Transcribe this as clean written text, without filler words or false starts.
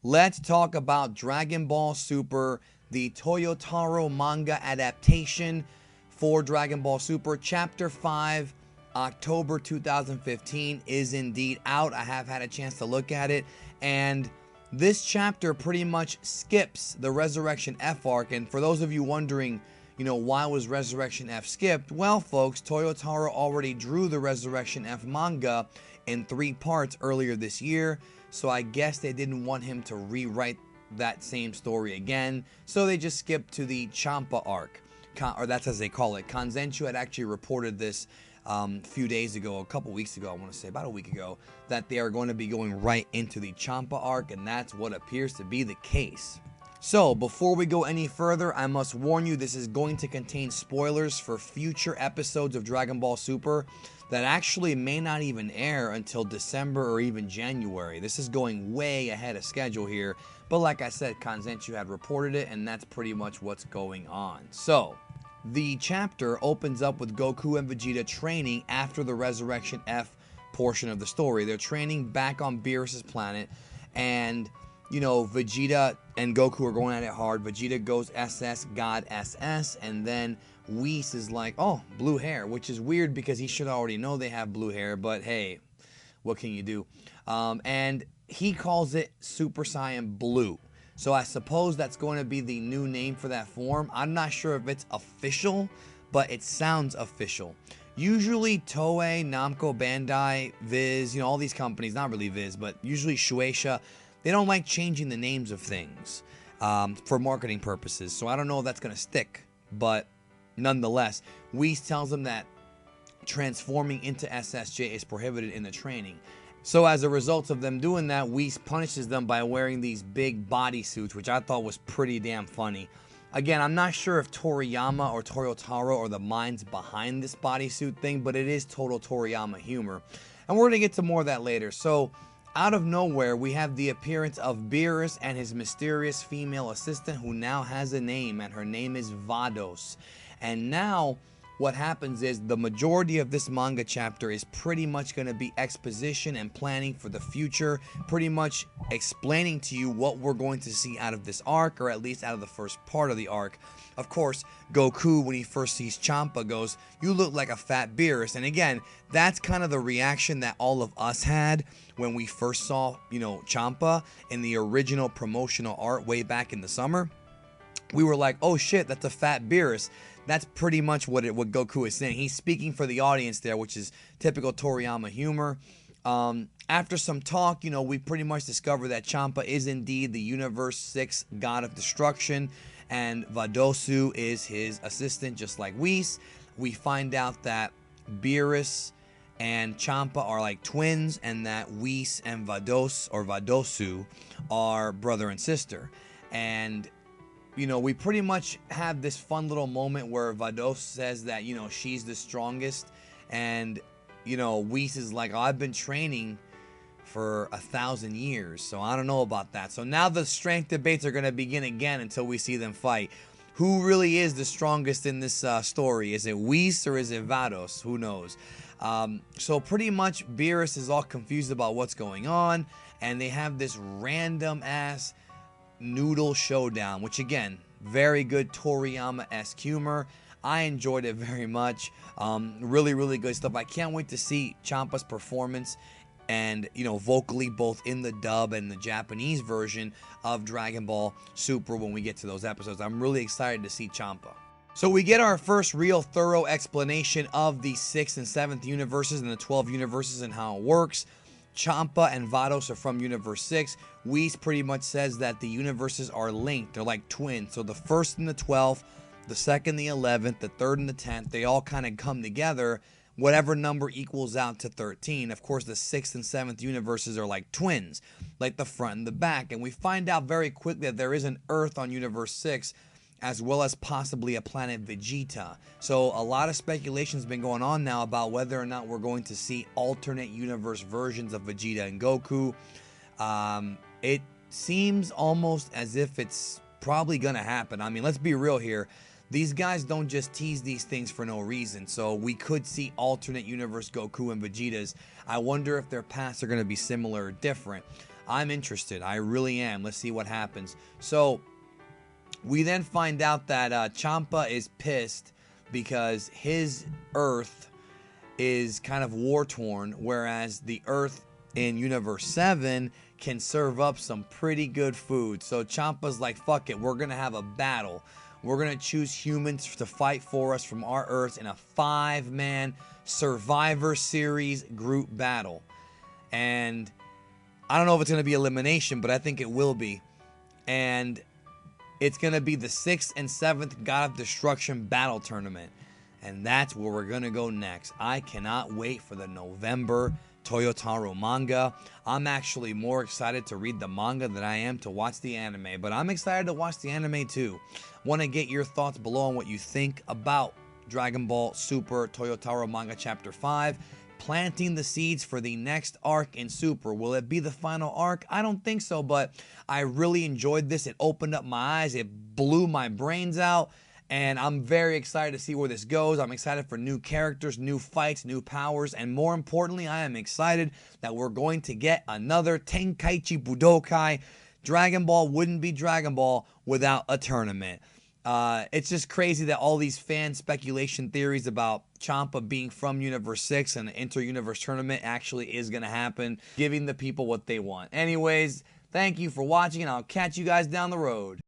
let's talk about Dragon Ball Super, the Toyotaro manga adaptation for Dragon Ball Super. Chapter 5, October 2015 is indeed out. I have had a chance to look at it, and this chapter pretty much skips the Resurrection F arc. And for those of you wondering, why was Resurrection F skipped? Well, folks, Toyotaro already drew the Resurrection F manga in 3 parts earlier this year, so I guess they didn't want him to rewrite that same story again, so they just skipped to the Champa arc, or that's as they call it. Kanzenshuu had actually reported this a few days ago, a couple weeks ago, I want to say about a week ago, that they are going to be going right into the Champa arc, and that's what appears to be the case. So, before we go any further, I must warn you, this is going to contain spoilers for future episodes of Dragon Ball Super that actually may not even air until December or even January. This is going way ahead of schedule here, but like I said, Kanzenshuu had reported it, and that's pretty much what's going on. So, the chapter opens up with Goku and Vegeta training after the Resurrection F portion of the story. They're training back on Beerus' planet, and Vegeta and Goku are going at it hard. Vegeta goes SS, God SS, and then Whis is like, oh, blue hair, which is weird because he should already know they have blue hair, but hey, what can you do? And he calls it Super Saiyan Blue. So I suppose that's going to be the new name for that form. I'm not sure if it's official, but it sounds official. Usually Toei, Namco, Bandai, Viz, all these companies, not really Viz, but usually Shueisha, they don't like changing the names of things for marketing purposes. So I don't know if that's going to stick, but nonetheless, Whis tells them that transforming into SSJ is prohibited in the training. So as a result of them doing that, Whis punishes them by wearing these big bodysuits, which I thought was pretty damn funny. Again, I'm not sure if Toriyama or Toyotaro are the minds behind this bodysuit thing, but it is total Toriyama humor. And we're going to get to more of that later. So, out of nowhere, we have the appearance of Beerus and his mysterious female assistant who now has a name, and her name is Vados. And now, what happens is the majority of this manga chapter is pretty much going to be exposition and planning for the future, pretty much explaining to you what we're going to see out of this arc, or at least out of the first part of the arc. Of course, Goku, when he first sees Champa, goes, "You look like a fat Beerus." And again, that's kind of the reaction that all of us had when we first saw, Champa in the original promotional art way back in the summer. We were like, oh shit, that's a fat Beerus. That's pretty much what Goku is saying. He's speaking for the audience there, which is typical Toriyama humor. After some talk, we pretty much discover that Champa is indeed the Universe 6 God of Destruction, and Vadosu is his assistant, just like Whis. We find out that Beerus and Champa are like twins, and that Whis and Vadosu are brother and sister. And we pretty much have this fun little moment where Vados says that, she's the strongest. And, Whis is like, oh, I've been training for 1,000 years, so I don't know about that. So now the strength debates are going to begin again until we see them fight. Who really is the strongest in this story? Is it Whis or is it Vados? Who knows? So pretty much Beerus is all confused about what's going on. And they have this random-ass noodle showdown, which again, very good Toriyama-esque humor. I enjoyed it very much. Really, really good stuff. I can't wait to see Champa's performance and, vocally both in the dub and the Japanese version of Dragon Ball Super when we get to those episodes. I'm really excited to see Champa. So we get our first real thorough explanation of the 6th and 7th universes and the 12 universes and how it works. Champa and Vados are from Universe 6. Whis pretty much says that the universes are linked. They're like twins. So the 1st and the 12th, the 2nd, the 11th, the 3rd and the 10th, they all kind of come together. Whatever number equals out to 13. Of course, the 6th and 7th universes are like twins, like the front and the back. And we find out very quickly that there is an Earth on Universe 6, as well as possibly a planet Vegeta. So a lot of speculation has been going on now about whether or not we're going to see alternate universe versions of Vegeta and Goku. It seems almost as if it's probably gonna happen. I mean, let's be real here. These guys don't just tease these things for no reason. So we could see alternate universe Goku and Vegetas. I wonder if their paths are going to be similar or different. I'm interested. I really am. Let's see what happens. So we then find out that Champa is pissed because his Earth is kind of war-torn, whereas the Earth in Universe 7 can serve up some pretty good food. So Champa's like, fuck it, we're going to have a battle. We're going to choose humans to fight for us from our Earths in a 5-man Survivor Series group battle. And I don't know if it's going to be elimination, but I think it will be. And it's going to be the 6th and 7th God of Destruction battle tournament. And that's where we're going to go next. I cannot wait for the November Toyotaro manga. I'm actually more excited to read the manga than I am to watch the anime. But I'm excited to watch the anime too. Want to get your thoughts below on what you think about Dragon Ball Super Toyotaro manga chapter 5. Planting the seeds for the next arc in Super. Will it be the final arc? I don't think so, but I really enjoyed this. It opened up my eyes. It blew my brains out. And I'm very excited to see where this goes. I'm excited for new characters, new fights, new powers. And more importantly, I am excited that we're going to get another Tenkaichi Budokai. Dragon Ball wouldn't be Dragon Ball without a tournament. It's just crazy that all these fan speculation theories about Champa being from Universe 6 and the inter-universe tournament actually is going to happen, giving the people what they want. Anyways, thank you for watching, and I'll catch you guys down the road.